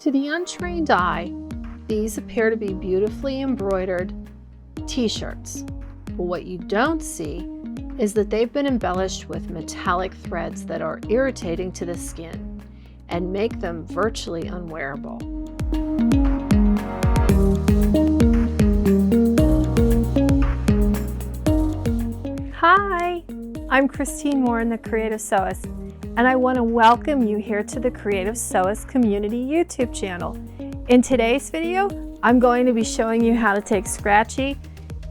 To the untrained eye, these appear to be beautifully embroidered t-shirts. But what you don't see is that they've been embellished with metallic threads that are irritating to the skin and make them virtually unwearable. Hi, I'm Christine Moore, the Creative Sewist, and I want to welcome you here to the Creative Sewist Community YouTube channel. In today's video, I'm going to be showing you how to take scratchy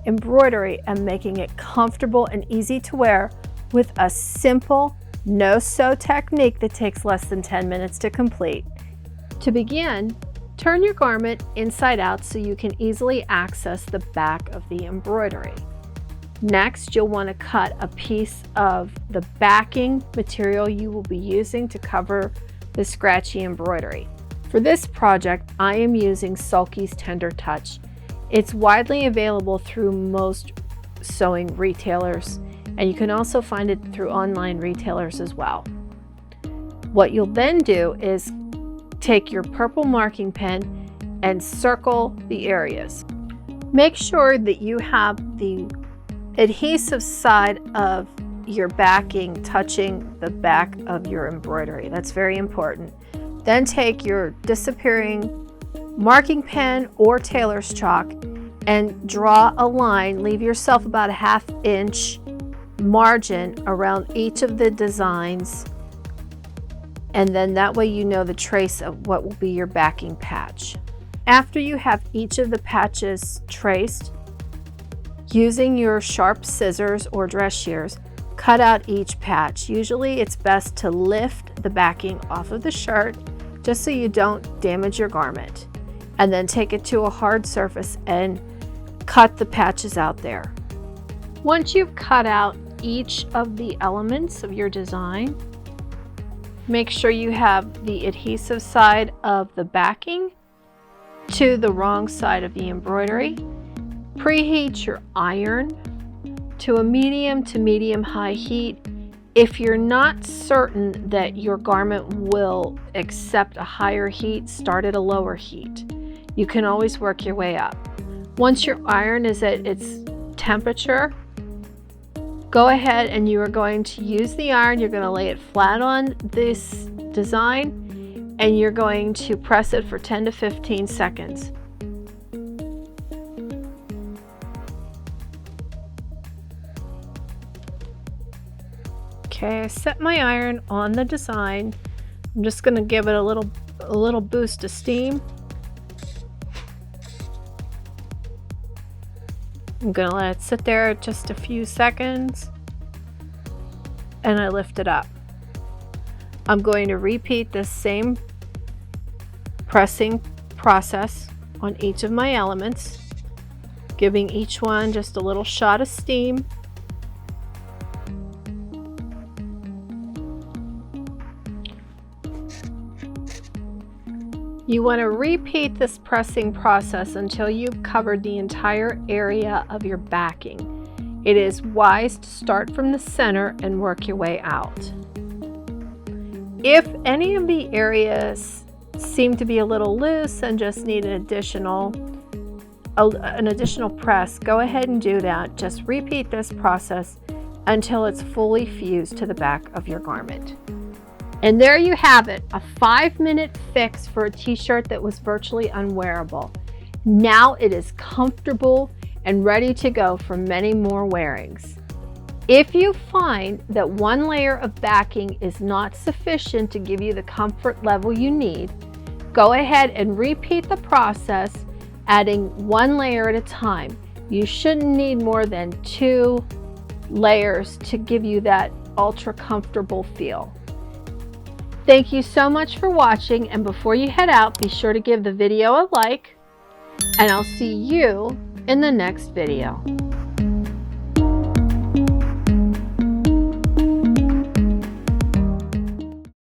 embroidery and making it comfortable and easy to wear with a simple no-sew technique that takes less than 10 minutes to complete. To begin, turn your garment inside out so you can easily access the back of the embroidery. Next, you'll want to cut a piece of the backing material you will be using to cover the scratchy embroidery. For this project, I am using Sulky's Tender Touch. It's widely available through most sewing retailers, and you can also find it through online retailers as well. What you'll then do is take your purple marking pen and circle the areas. Make sure that you have the adhesive side of your backing touching the back of your embroidery. That's very important. Then take your disappearing marking pen or tailor's chalk and draw a line. Leave yourself about a ½ inch margin around each of the designs, and then that way you know the trace of what will be your backing patch. After you have each of the patches traced, using your sharp scissors or dress shears, cut out each patch. Usually it's best to lift the backing off of the shirt just so you don't damage your garment, and then take it to a hard surface and cut the patches out there. Once you've cut out each of the elements of your design, make sure you have the adhesive side of the backing to the wrong side of the embroidery. Preheat your iron to a medium to medium-high heat. If you're not certain that your garment will accept a higher heat, start at a lower heat. You can always work your way up. Once your iron is at its temperature, go ahead and you are going to use the iron. You're going to lay it flat on this design and you're going to press it for 10 to 15 seconds. Okay, I set my iron on the design. I'm just going to give it a little boost of steam. I'm going to let it sit there just a few seconds, and I lift it up. I'm going to repeat this same pressing process on each of my elements, giving each one just a little shot of steam. You want to repeat this pressing process until you've covered the entire area of your backing. It is wise to start from the center and work your way out. If any of the areas seem to be a little loose and just need an additional press, go ahead and do that. Just repeat this process until it's fully fused to the back of your garment. And there you have it, a 5-minute fix for a t-shirt that was virtually unwearable. Now it is comfortable and ready to go for many more wearings. If you find that one layer of backing is not sufficient to give you the comfort level you need, go ahead and repeat the process, adding one layer at a time. You shouldn't need more than 2 layers to give you that ultra comfortable feel. Thank you so much for watching, and before you head out, be sure to give the video a like, and I'll see you in the next video.